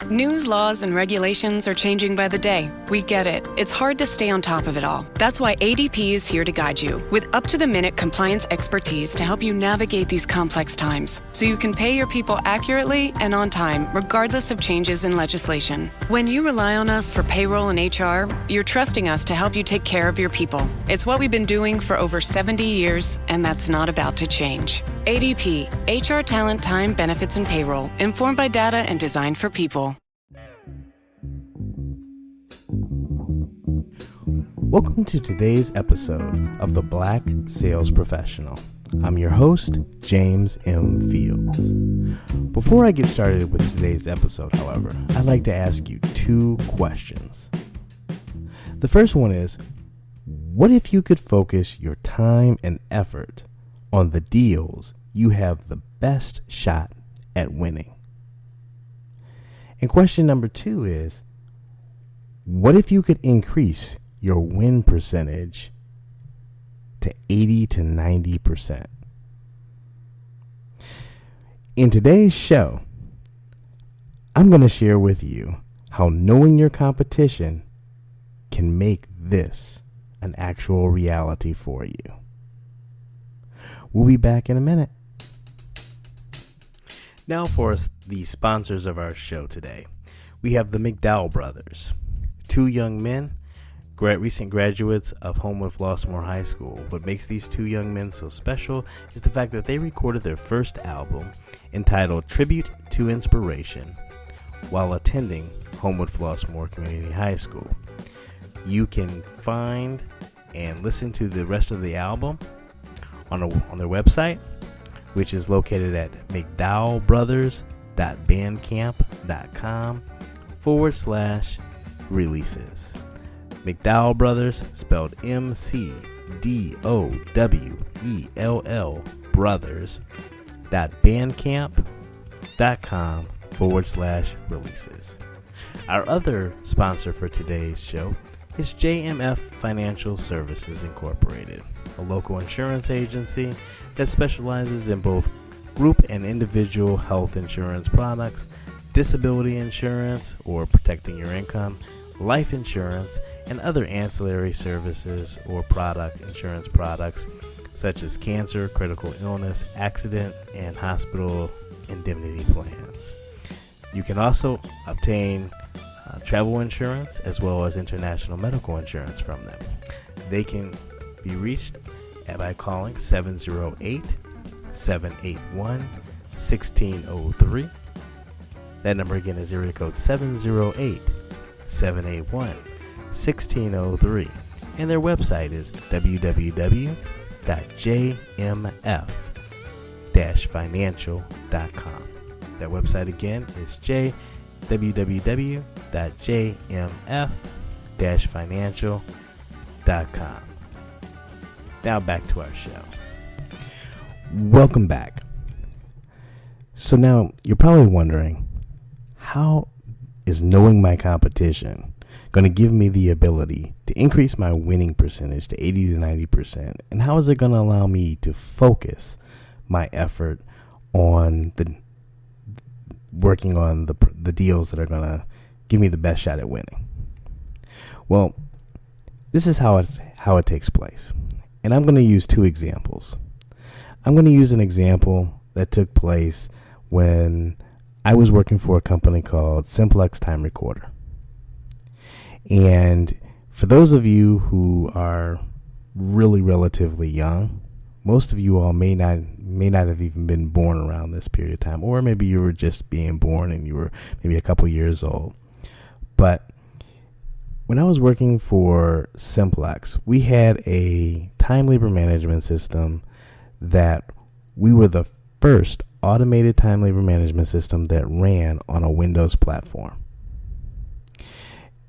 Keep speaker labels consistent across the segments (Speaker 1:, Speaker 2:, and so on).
Speaker 1: News, laws, and regulations are changing by the day. We get it. It's hard to stay on top of it all. That's why ADP is here to guide you with up-to-the-minute compliance expertise to help you navigate these complex times so you can pay your people accurately and on time, regardless of changes in legislation. When you rely on us for payroll and HR, you're trusting us to help you take care of your people. It's what we've been doing for over 70 years, and that's not about to change. ADP, HR talent, time, benefits, and payroll, informed by data and designed for people.
Speaker 2: Welcome to today's episode of The Black Sales Professional. I'm your host, James M. Fields. Before I get started with today's episode, however, I'd like to ask you two questions. The first one is, what if you could focus your time and effort on the deals you have the best shot at winning? And question number two is, what if you could increase your win percentage to 80 to 90%? In today's show, I'm going to share with you how knowing your competition can make this an actual reality for you. We'll be back in a minute. Now for the sponsors of our show today. We have the McDowell brothers, two young men, recent graduates of Homewood Flossmoor High School. What makes these two young men so special is the fact that they recorded their first album entitled Tribute to Inspiration while attending Homewood Flossmoor Community High School. You can find and listen to the rest of the album on their website, which is located at mcdowellbrothers.bandcamp.com/releases. McDowell Brothers, spelled McDowell brothers.bandcamp.com/releases. Our other sponsor for today's show is Jmf Financial Services Incorporated, a local insurance agency that specializes in both group and individual health insurance products, disability insurance or protecting your income, life insurance, and other ancillary services or insurance products such as cancer, critical illness, accident, and hospital indemnity plans. You can also obtain travel insurance as well as international medical insurance from them. They can be reached by calling 708-781-1603. That number again is area code 708-781-1603. And their website is www.jmf-financial.com. That website again is www.jmf-financial.com. Now back to our show. Welcome back. So now you're probably wondering, how is knowing my competition going to give me the ability to increase my winning percentage to 80 to 90%? And how is it going to allow me to focus my effort on working on the deals that are going to give me the best shot at winning? Well, this is how it takes place. And I'm going to use two examples. I'm going to use an example that took place when I was working for a company called Simplex Time Recorder. And for those of you who are really relatively young, most of you all may not have even been born around this period of time, or maybe you were just being born and you were maybe a couple years old. But when I was working for Simplex, we had a time labor management system that we were the first automated time labor management system that ran on a Windows platform.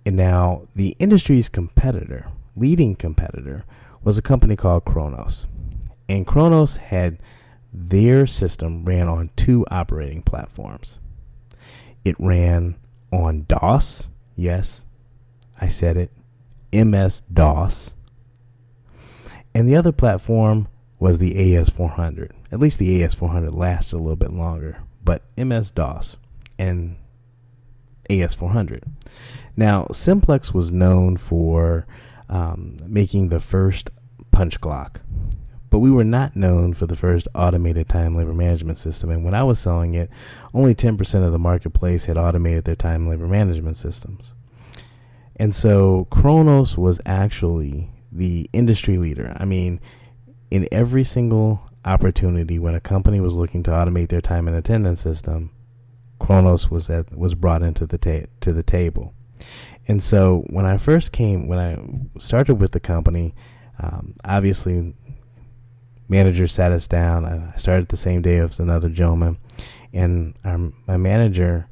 Speaker 2: And now the industry's leading competitor, was a company called Chronos. And Chronos had their system ran on two operating platforms. It ran on DOS. Yes, I said it. MS-DOS. And the other platform was the A.Es 400. At least the A.Es 400 lasted a little bit longer. But MS-DOS. And AS400. Now, Simplex was known for making the first punch clock, but we were not known for the first automated time labor management system. And when I was selling it, only 10% of the marketplace had automated their time labor management systems. And so Chronos was actually the industry leader. I mean, in every single opportunity when a company was looking to automate their time and attendance system, Chronos was brought into the table. And so when I started with the company, obviously manager sat us down. I started the same day as another gentleman, and my manager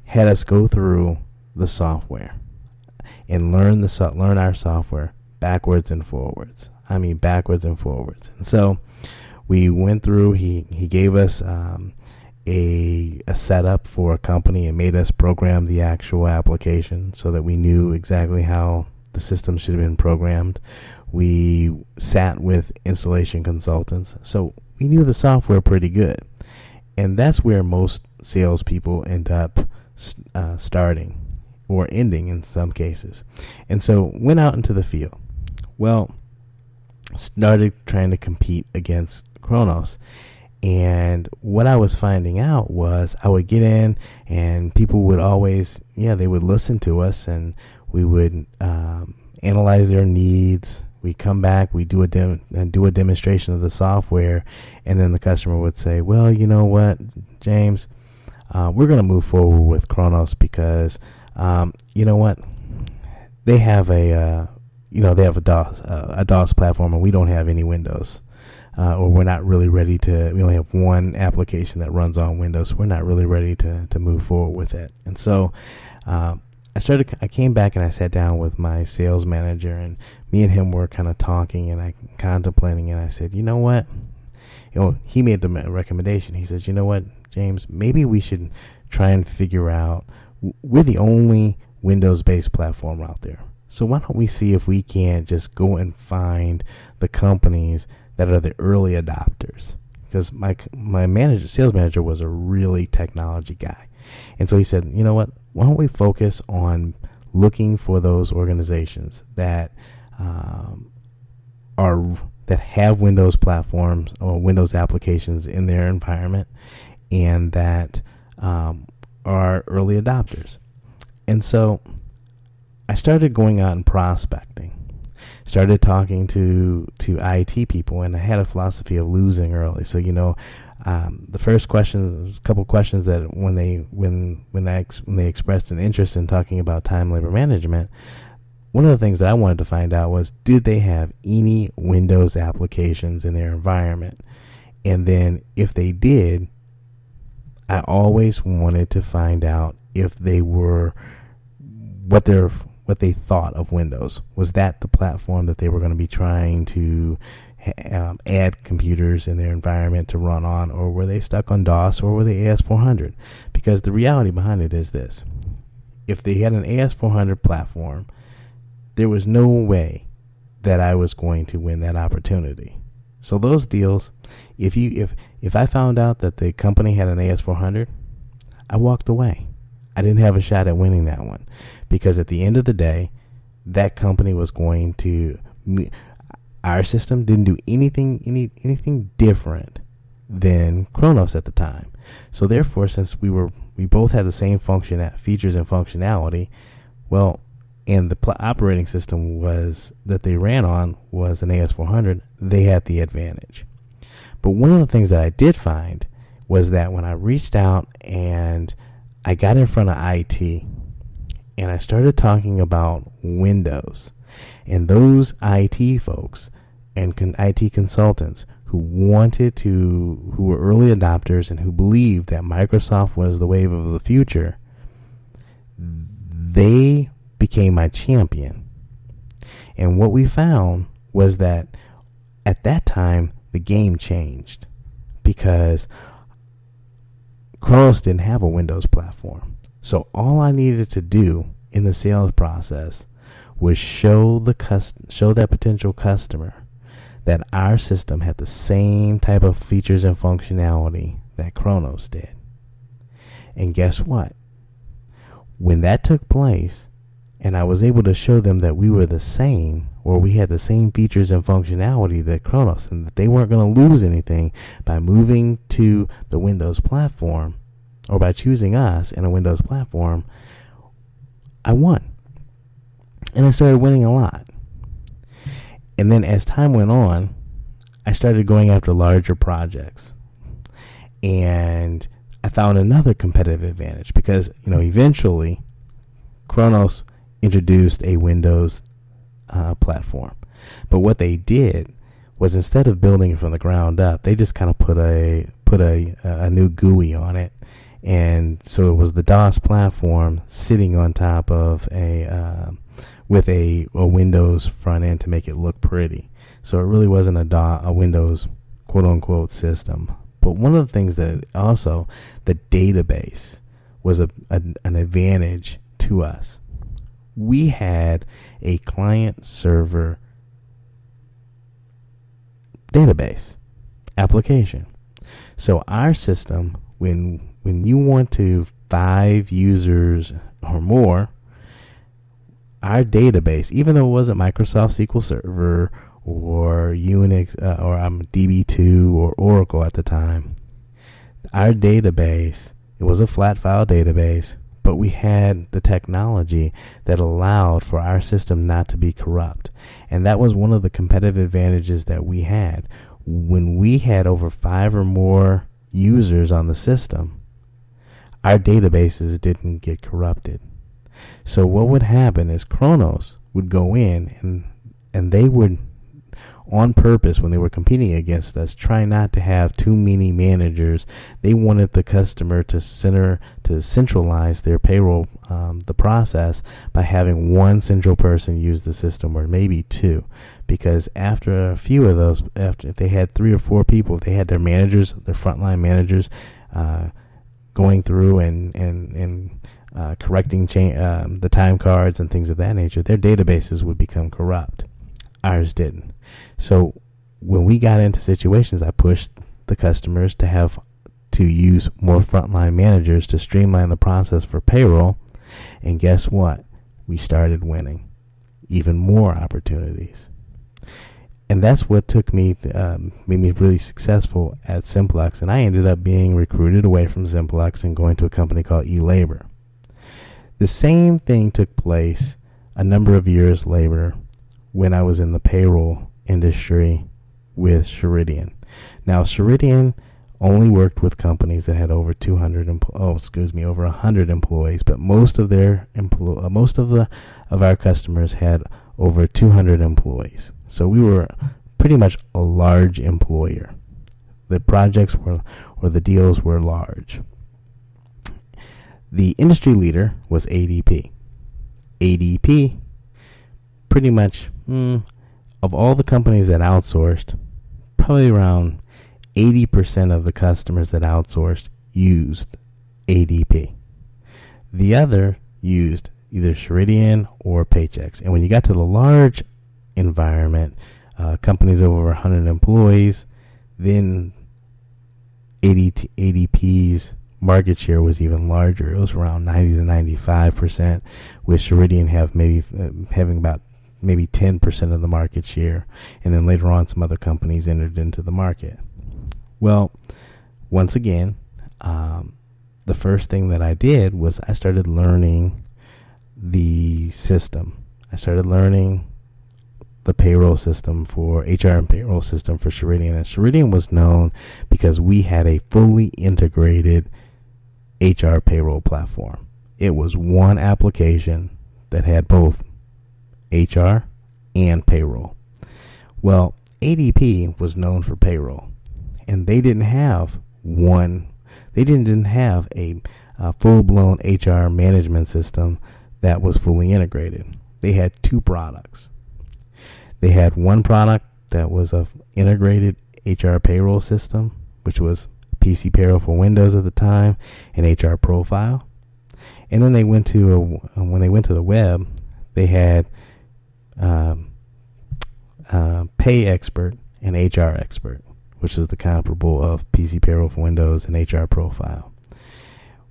Speaker 2: had us go through the software and learn our software backwards and forwards. I mean, backwards and forwards. And so we went through. He gave us a setup for a company and made us program the actual application so that we knew exactly how the system should have been programmed. We sat with installation consultants, so we knew the software pretty good. And that's where most salespeople end up starting or ending in some cases. And so went out into the field. Well, started trying to compete against Chronos. And what I was finding out was I would get in and people would always, they would listen to us, and we would analyze their needs. We come back, we do a demonstration of the software, and then the customer would say, well, you know what, James, we're going to move forward with Chronos because, you know what, they have a DOS platform, and we don't have any Windows. Or we're not really ready we only have one application that runs on Windows, so we're not really ready to move forward with it. And so I came back and I sat down with my sales manager, and me and him were kind of talking and contemplating, and I said, you know what? He made the recommendation. He says, you know what, James, maybe we should try and figure out, we're the only Windows-based platform out there. So why don't we see if we can just go and find the companies that are the early adopters? Because my sales manager was a really technology guy. And so he said, you know what, why don't we focus on looking for those organizations that have Windows platforms or Windows applications in their environment, and that are early adopters. And so I started going out and prospecting. Started talking to IT people, and I had a philosophy of losing early. So the first question, a couple questions that when they expressed an interest in talking about time labor management, one of the things that I wanted to find out was, did they have any Windows applications in their environment? And then if they did, I always wanted to find out if they were what they thought of Windows. Was that the platform that they were going to be trying to add computers in their environment to run on, or were they stuck on DOS, or were they AS400? Because the reality behind it is this: if they had an AS400 platform, there was no way that I was going to win that opportunity. So those deals, if I found out that the company had an AS400, I walked away. I didn't have a shot at winning that one, because at the end of the day, that company was going to. Our system didn't do anything different than Chronos at the time. So therefore, since we both had the same features and functionality, well, and the operating system that they ran on was an AS400, they had the advantage. But one of the things that I did find was that when I reached out and I got in front of IT and I started talking about Windows, and those IT folks and IT consultants who were early adopters and who believed that Microsoft was the wave of the future, they became my champion. And what we found was that at that time, the game changed, because Chronos didn't have a Windows platform. So all I needed to do in the sales process was show that potential customer that our system had the same type of features and functionality that Chronos did. And guess what? When that took place, and I was able to show them that we were the same, or we had the same features and functionality that Chronos, and that they weren't going to lose anything by moving to the Windows platform, or by choosing us in a Windows platform, I won. And I started winning a lot. And then as time went on, I started going after larger projects. And I found another competitive advantage because, eventually Chronos introduced a Windows platform. But what they did was, instead of building it from the ground up, they just kind of put a new GUI on it. And so it was the DOS platform sitting on top of with a Windows front end to make it look pretty. So it really wasn't a Windows quote-unquote system. But one of the things that also, the database was an advantage to us. We had a client-server database application. So our system, when you want to 5 users or more, our database, even though it wasn't Microsoft SQL Server or Unix or DB2 or Oracle at the time, our database, it was a flat file database, but we had the technology that allowed for our system not to be corrupt. And that was one of the competitive advantages that we had. When we had over 5 or more users on the system, our databases didn't get corrupted. So what would happen is Chronos would go in and they would, on purpose, when they were competing against us, try not to have too many managers. They wanted the customer to centralize their payroll, the process, by having one central person use the system, or maybe 2. Because after a few of those, if they had 3 or 4 people, if they had their managers, their frontline managers, going through and correcting the time cards and things of that nature, their databases would become corrupt. Ours didn't. So when we got into situations, I pushed the customers to use more frontline managers to streamline the process for payroll. And guess what? We started winning even more opportunities. And that's what made me really successful at Simplex. And I ended up being recruited away from Simplex and going to a company called eLabor. The same thing took place a number of years later when I was in the payroll industry with Ceridian. Now, Ceridian only worked with companies that had over 100 employees, but most of our customers had over 200 employees. So we were pretty much a large employer. The projects or the deals were large. The industry leader was ADP. ADP, pretty much, of all the companies that outsourced, probably around 80% of the customers that outsourced used ADP. The other used either Ceridian or Paychex. And when you got to the large environment, companies over 100 employees, then ADP's market share was even larger. It was around 90 to 95%, with Ceridian having about maybe 10% of the market share. And then later on, some other companies entered into the market. Well, once again, the first thing that I did was I started learning the system. I started learning the payroll system for HR and payroll system for Ceridian. And Ceridian was known because we had a fully integrated HR payroll platform. It was one application that had both HR and payroll. Well, ADP was known for payroll, and they didn't have a full-blown HR management system that was fully integrated. They had 2 products. They had one product that was an integrated HR payroll system, which was PC Payroll for Windows at the time, and HR Profile. And then when they went to the web, they had Pay Expert and HR Expert, which is the comparable of PC Payroll for Windows and HR Profile.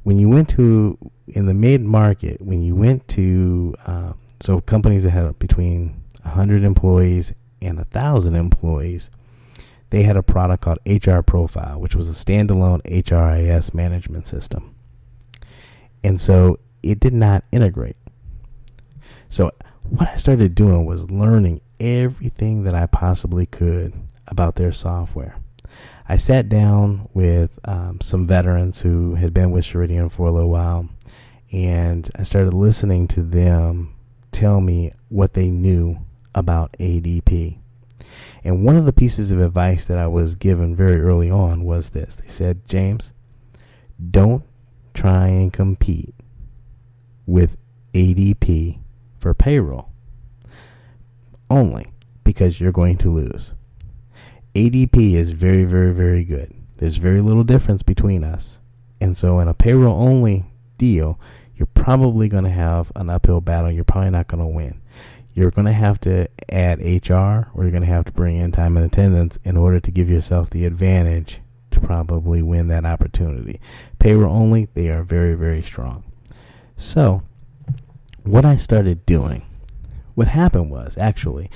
Speaker 2: when you went to, in the mid-market, when you went to, so companies that had between 100 employees and 1,000 employees, they had a product called HR Profile, which was a standalone HRIS management system. And so it did not integrate. So what I started doing was learning everything that I possibly could about their software. I sat down with some veterans who had been with Ceridian for a little while, and I started listening to them tell me what they knew about ADP. And one of the pieces of advice that I was given very early on was this. They said, James, don't try and compete with ADP for payroll only, because you're going to lose. ADP is very, very, very good. There's very little difference between us. And so in a payroll only deal, you're probably going to have an uphill battle. You're probably not going to win. You're going to have to add HR, or you're going to have to bring in time and attendance in order to give yourself the advantage to probably win that opportunity. Payroll only, they are very, very strong. So what I started doing, what happened was, actually,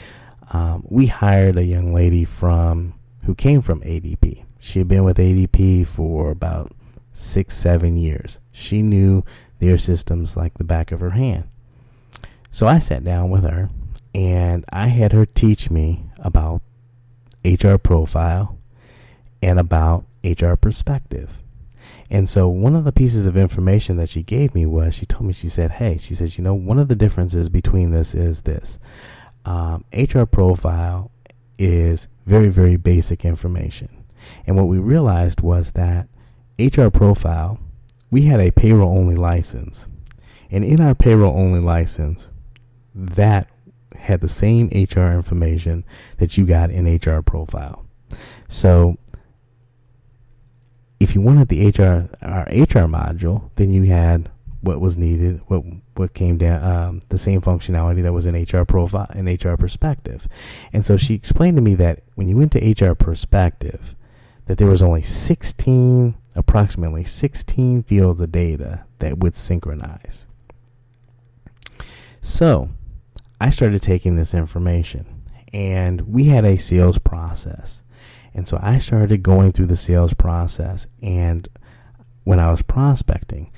Speaker 2: we hired a young lady who came from ADP. She had been with ADP for about 6-7 years. She knew their systems like the back of her hand. So I sat down with her, and I had her teach me about HR Profile and about HR Perspective. And so one of the pieces of information that she gave me was, she told me, she says, one of the differences between this is this. HR Profile is very, very basic information. And what we realized was that HR Profile, we had a payroll-only license. And in our payroll-only license, that had the same HR information that you got in HR Profile. So if you wanted our HR module, then you had what was needed, what came down, the same functionality that was in HR Profile and HR Perspective. And so she explained to me that when you went to HR Perspective, that there was only approximately 16 fields of data that would synchronize. So I started taking this information, and we had a sales process. And so I started going through the sales process, and when I was prospecting,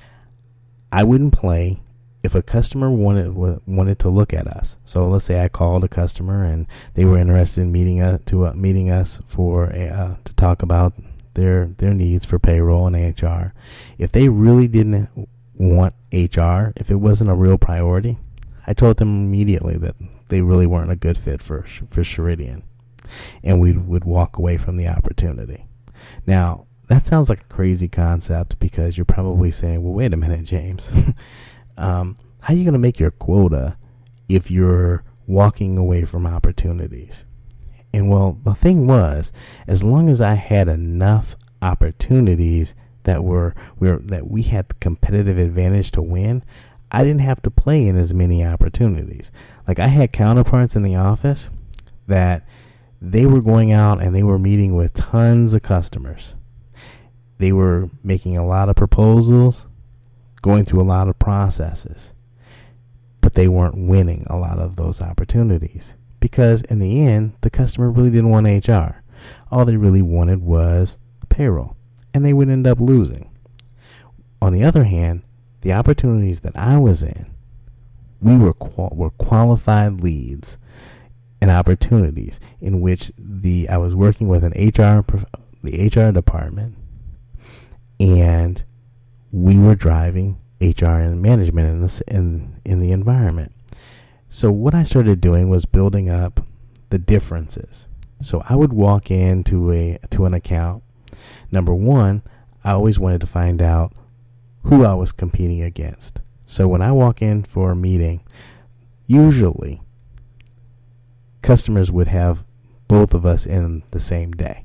Speaker 2: I wouldn't play if a customer wanted to look at us. So let's say I called a customer and they were interested in meeting us for to talk about their needs for payroll and HR. If they really didn't want HR, if it wasn't a real priority, I told them immediately that they really weren't a good fit for Ceridian, and we would walk away from the opportunity. Now, that sounds like a crazy concept, because you're probably saying, well, wait a minute, James. How are you going to make your quota if you're walking away from opportunities? And well, the thing was, as long as I had enough opportunities that we had the competitive advantage to win, I didn't have to play in as many opportunities. Like, I had counterparts in the office that they were going out and they were meeting with tons of customers. They were making a lot of proposals, going through a lot of processes, but they weren't winning a lot of those opportunities, because in the end, the customer really didn't want HR. All they really wanted was payroll, and they would end up losing. On the other hand, the opportunities that I was in, we were qualified leads and opportunities in which I was working with the HR department, and we were driving HR and management in the environment. So what I started doing was building up the differences. So I would walk into an account. Number one, I always wanted to find out who I was competing against. So when I walk in for a meeting, usually customers would have both of us in the same day.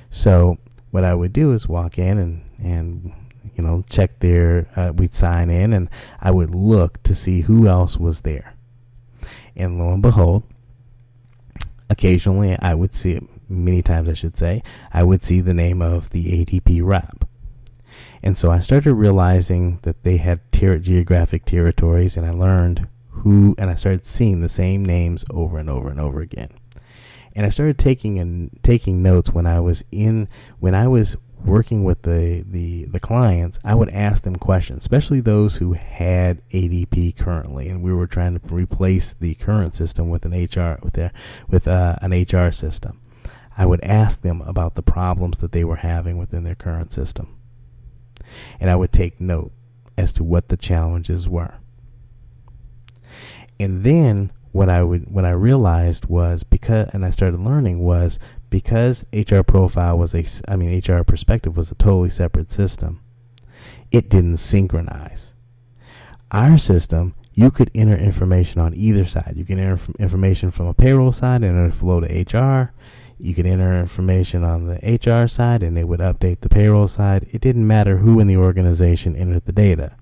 Speaker 2: So what I would do is walk in and check we'd sign in, and I would look to see who else was there. And lo and behold, occasionally many times I would see the name of the ADP rep. And so I started realizing that they had geographic territories, and I learned and I started seeing the same names over and over and over again. And I started taking notes when I was working with the clients. I would ask them questions, especially those who had ADP currently, and we were trying to replace the current system with an HR system. I would ask them about the problems that they were having within their current system, and I would take note as to what the challenges were. And then what I realized was I started learning was because HR Perspective was a totally separate system, it didn't synchronize. Our system, you could enter information on either side. You can enter information from a payroll side and it'll flow to HR. You could enter information on the HR side and they would update the payroll side. It didn't matter who in the organization entered the data.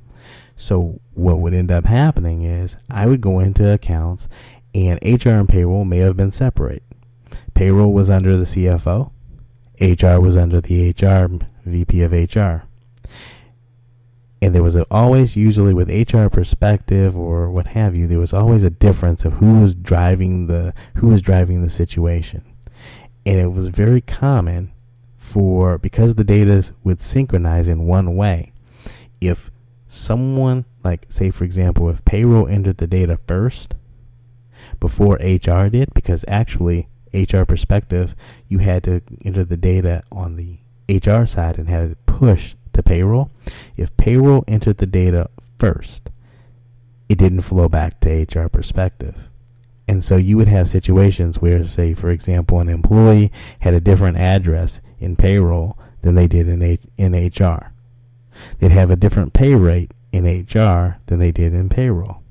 Speaker 2: So what would end up happening is I would go into accounts and HR and payroll may have been separate. Payroll was under the CFO. HR was under the VP of HR. And there was always, usually with HR Perspective or what have you, there was always a difference of who was driving the situation. And it was very common because the data would synchronize in one way. If someone, like say for example, if payroll entered the data first before HR did, because actually HR Perspective, you had to enter the data on the HR side and had it pushed to payroll. If payroll entered the data first, it didn't flow back to HR Perspective. And so you would have situations where, say for example, an employee had a different address in payroll than they did in HR. They'd have a different pay rate in HR than they did in payroll.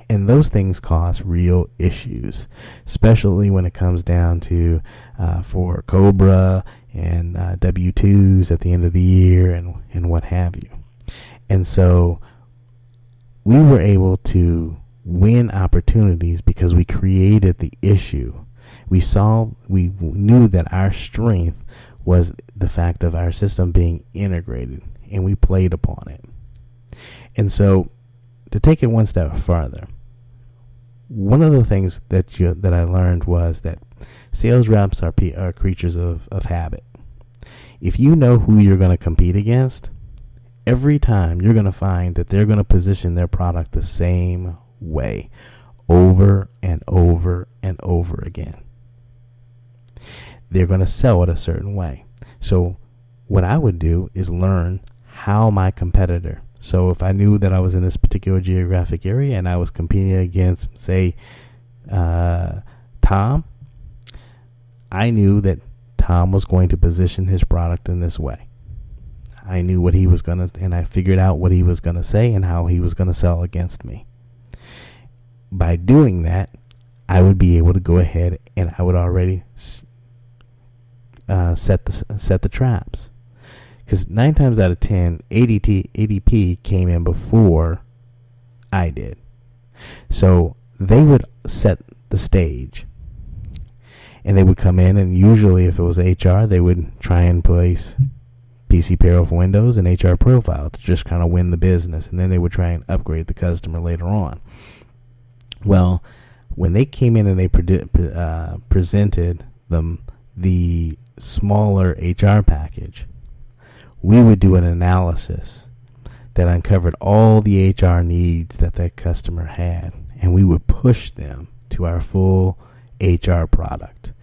Speaker 2: And those things cause real issues, especially when it comes down to for COBRA and W-2s at the end of the year and what have you. And so we were able to win opportunities because we created the issue. We knew that our strength was the fact of our system being integrated, and we played upon it. And so to take it one step farther, one of the things that I learned was that sales reps are creatures of habit. If you know who you're going to compete against, every time you're going to find that they're going to position their product the same way over and over and over again. They're going to sell it a certain way. So what I would do is learn how my competitor. So if I knew that I was in this particular geographic area and I was competing against, say, Tom, I knew that Tom was going to position his product in this way. I knew what he was going to, and I figured out what he was going to say and how he was going to sell against me. By doing that, I would be able to go ahead and I would already set the traps. Because 9 times out of 10, ADP came in before I did. So they would set the stage. And they would come in, and usually if it was HR, they would try and place PC Payroll for Windows and HR Profile to just kind of win the business. And then they would try and upgrade the customer later on. Well, when they came in and they presented them the smaller HR package, we would do an analysis that uncovered all the HR needs that that customer had, and we would push them to our full HR product.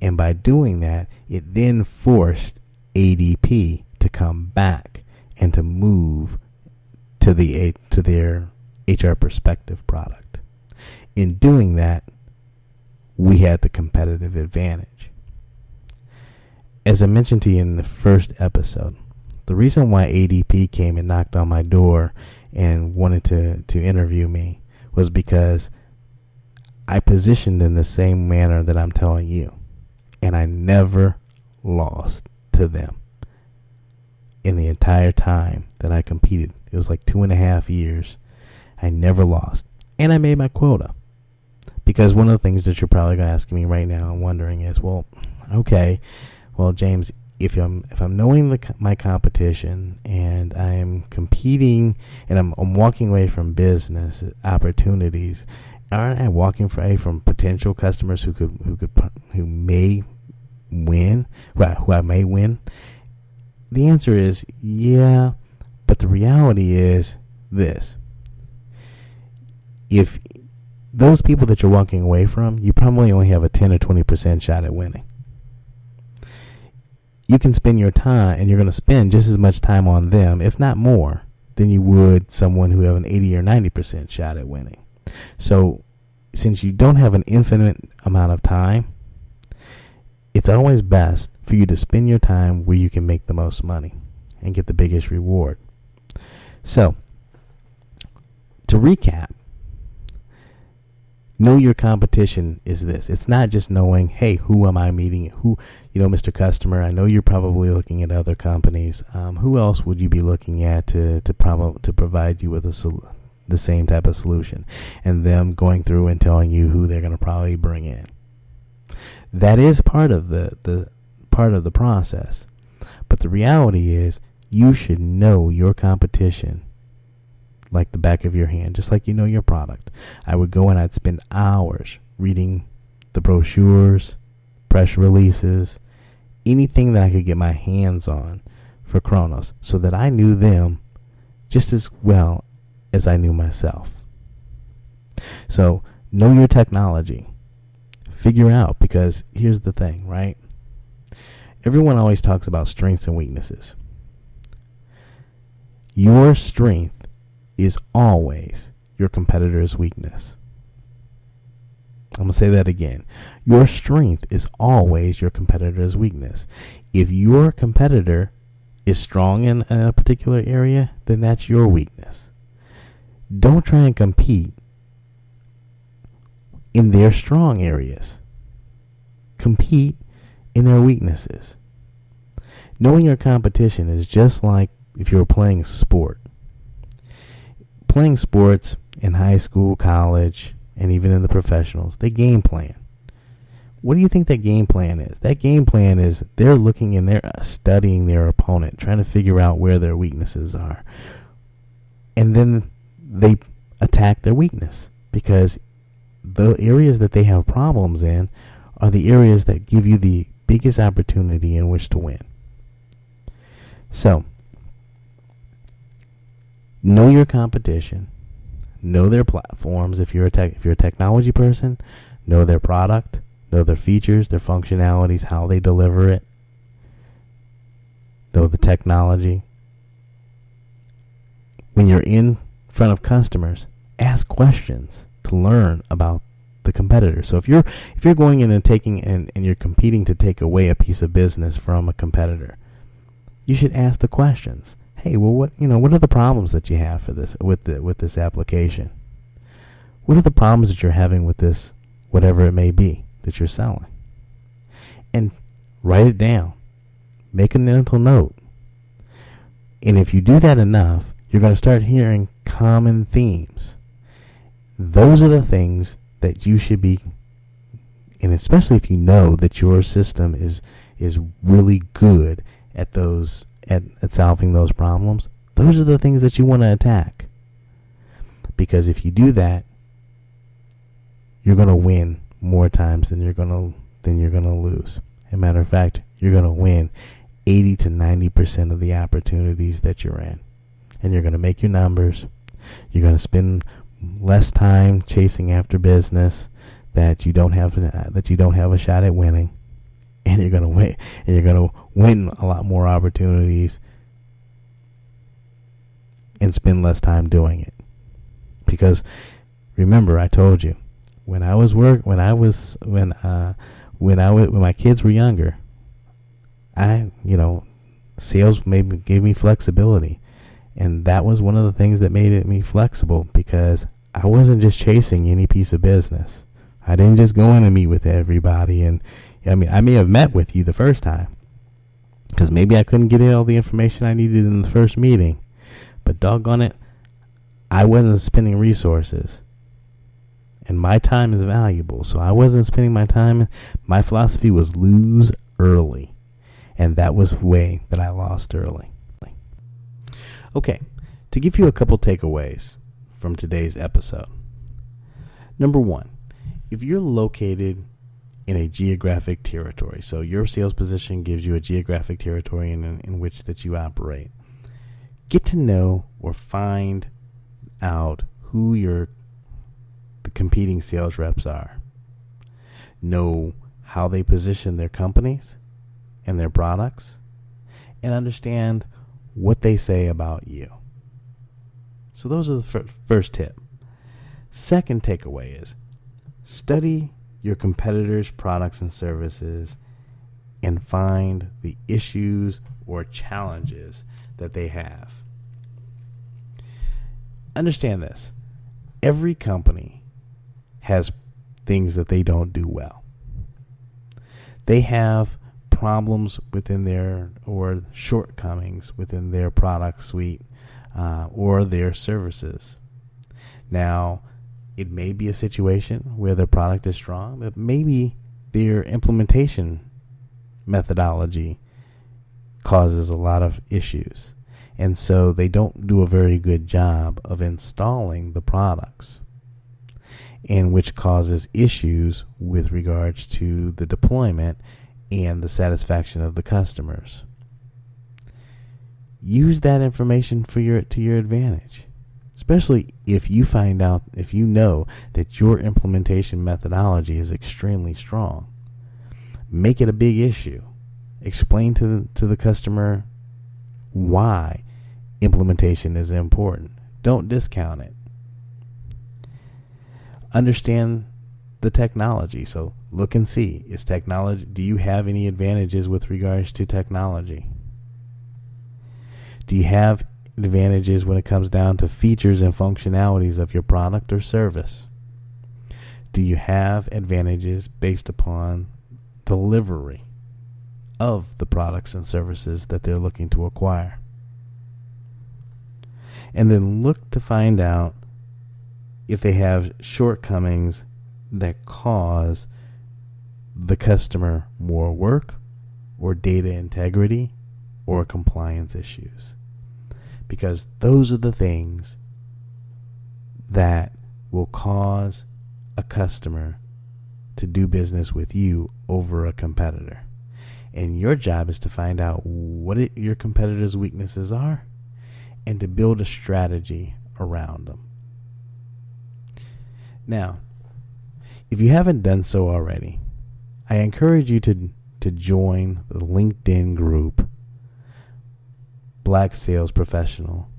Speaker 2: And by doing that, it then forced ADP to come back and to move to their HR Perspective product. In doing that, we had the competitive advantage. As I mentioned to you in the first episode, the reason why ADP came and knocked on my door and wanted to interview me was because I positioned in the same manner that I'm telling you, and I never lost to them in the entire time that I competed. It was like 2.5 years. I never lost, and I made my quota. Because one of the things that you're probably going to ask me right now and wondering is, well, okay, well, James, if I'm knowing my competition and I'm competing and I'm walking away from business opportunities, aren't I walking away from potential customers who may win, who I may win? The answer is yeah, but the reality is this: if those people that you're walking away from, you probably only have a 10 or 20% shot at winning. You can spend your time, and you're going to spend just as much time on them, if not more, than you would someone who have an 80 or 90% shot at winning. So, since you don't have an infinite amount of time, it's always best for you to spend your time where you can make the most money and get the biggest reward. So, to recap, know your competition is this. It's not just knowing, hey, who am I meeting? Who, Mr. Customer, I know you're probably looking at other companies. Who else would you be looking at to provide you with the same type of solution? And them going through and telling you who they're going to probably bring in. That is part of the process. But the reality is, you should know your competition like the back of your hand, just like you know your product. I would go and I'd spend hours reading the brochures, press releases, anything that I could get my hands on for Chronos, so that I knew them just as well as I knew myself. So, know your technology. Figure out, because here's the thing, right? Everyone always talks about strengths and weaknesses. Your strength is always your competitor's weakness. I'm going to say that again. Your strength is always your competitor's weakness. If your competitor is strong in a particular area, then that's your weakness. Don't try and compete in their strong areas. Compete in their weaknesses. Knowing your competition is just like if you were playing sport. Playing sports in high school, college, and even in the professionals, they game plan. What do you think that game plan is? That game plan is they're looking and they're studying their opponent, trying to figure out where their weaknesses are. And then they attack their weakness, because the areas that they have problems in are the areas that give you the biggest opportunity in which to win. So, know your competition. Know their platforms. If you're a technology person, know their product, know their features, their functionalities, how they deliver it. Know the technology. When you're in front of customers, ask questions to learn about the competitor. So if you're going in and taking and you're competing to take away a piece of business from a competitor, you should ask the questions. Hey, well, what are the problems that you have for this with this application? What are the problems that you're having with this, whatever it may be that you're selling? And write it down. Make a mental note. And if you do that enough, you're going to start hearing common themes. Those are the things that you should be, and especially if you know that your system is really good at those at solving those problems, those are the things that you want to attack. Because if you do that, you're going to win more times than you're going to lose. As a matter of fact, you're going to win 80 to 90% of the opportunities that you're in. And you're going to make your numbers. You're going to spend less time chasing after business that you don't have a shot at winning. And you're going to win. And you're going to win a lot more opportunities and spend less time doing it. Because remember, I told you, when my kids were younger, sales gave me flexibility. And that was one of the things that made me flexible, because I wasn't just chasing any piece of business. I didn't just go in and meet with everybody. And I may have met with you the first time, because maybe I couldn't get all the information I needed in the first meeting. But doggone it, I wasn't spending resources. And my time is valuable, so I wasn't spending my time. My philosophy was lose early. And that was the way that I lost early. Okay, to give you a couple takeaways from today's episode. Number one, if you're located in a geographic territory, so your sales position gives you a geographic territory in which that you operate, get to know or find out who the competing sales reps are. Know how they position their companies and their products, and understand what they say about you. So those are the first tip. Second takeaway is study your competitors' products and services and find the issues or challenges that they have. Understand this. Every company has things that they don't do well. They have problems within or shortcomings within their product suite or their services. Now, it may be a situation where their product is strong, but maybe their implementation methodology causes a lot of issues. And so they don't do a very good job of installing the products, and which causes issues with regards to the deployment and the satisfaction of the customers. Use that information to your advantage. Especially if you know that your implementation methodology is extremely strong. Make it a big issue. Explain to the customer why implementation is important. Don't discount it. Understand the technology. So look and see. Do you have any advantages with regards to technology? Do you have advantages when it comes down to features and functionalities of your product or service? Do you have advantages based upon delivery of the products and services that they're looking to acquire? And then look to find out if they have shortcomings that cause the customer more work or data integrity or compliance issues. Because those are the things that will cause a customer to do business with you over a competitor. And your job is to find out what your competitor's weaknesses are and to build a strategy around them. Now, if you haven't done so already, I encourage you to join the LinkedIn group Black Sales Professional.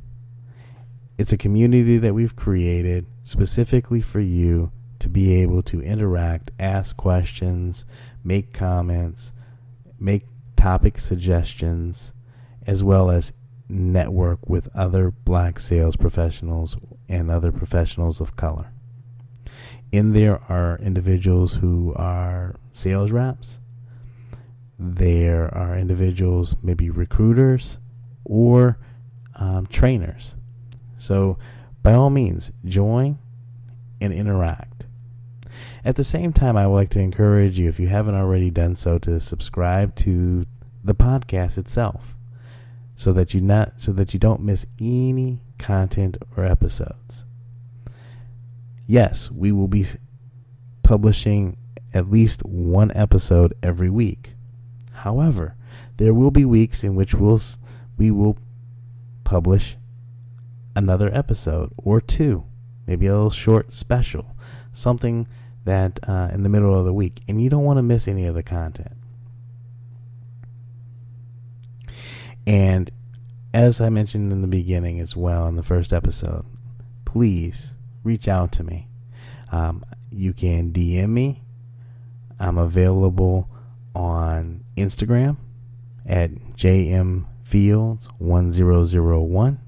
Speaker 2: It's a community that we've created specifically for you to be able to interact, ask questions, make comments, make topic suggestions, as well as network with other black sales professionals and other professionals of color. In there are individuals who are sales reps. There are individuals, maybe recruiters, or trainers. So by all means, join and interact. At the same time, I would like to encourage you, if you haven't already done so, to subscribe to the podcast itself, so that you don't miss any content or episodes. Yes, we will be publishing at least one episode every week. However, there will be weeks in which we will publish another episode or two, maybe a little short special, something that in the middle of the week, and you don't want to miss any of the content. And as I mentioned in the beginning as well, in the first episode, please reach out to me. You can DM me. I'm available on Instagram at jmfields1001.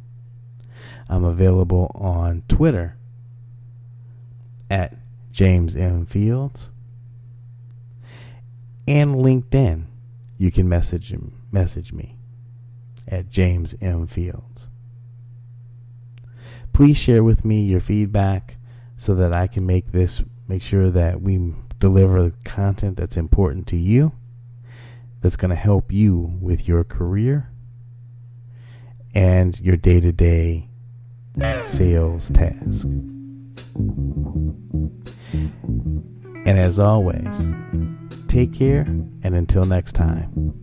Speaker 2: I'm available on Twitter at James M. Fields. And LinkedIn, you can message me at James M. Fields. Please share with me your feedback so that I can make sure that we deliver content that's important to you, that's going to help you with your career and your day-to-day sales task. And as always, take care, and until next time.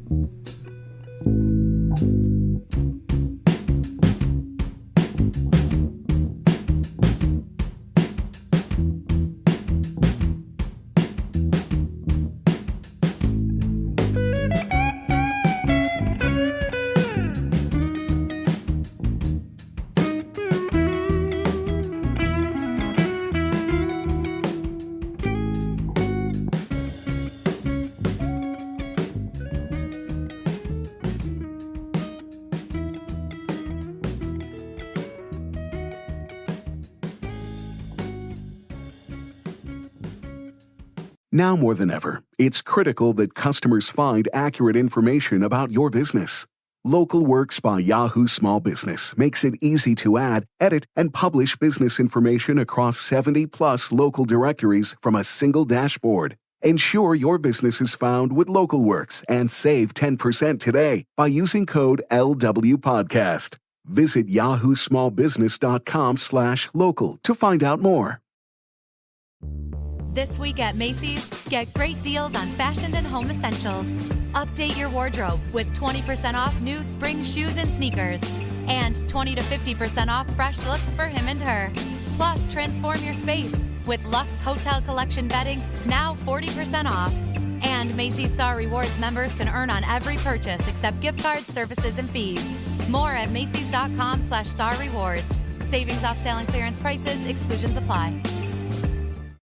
Speaker 3: Now more than ever, it's critical that customers find accurate information about your business. Local Works by Yahoo Small Business makes it easy to add, edit, and publish business information across 70-plus local directories from a single dashboard. Ensure your business is found with Local Works and save 10% today by using code LWPodcast. Visit yahoosmallbusiness.com/local to find out more.
Speaker 4: This week at Macy's, get great deals on fashion and home essentials. Update your wardrobe with 20% off new spring shoes and sneakers. And 20 to 50% off fresh looks for him and her. Plus, transform your space with Luxe Hotel Collection bedding, now 40% off. And Macy's Star Rewards members can earn on every purchase except gift cards, services, and fees. More at Macys.com/Star Rewards. Savings off sale and clearance prices, exclusions apply.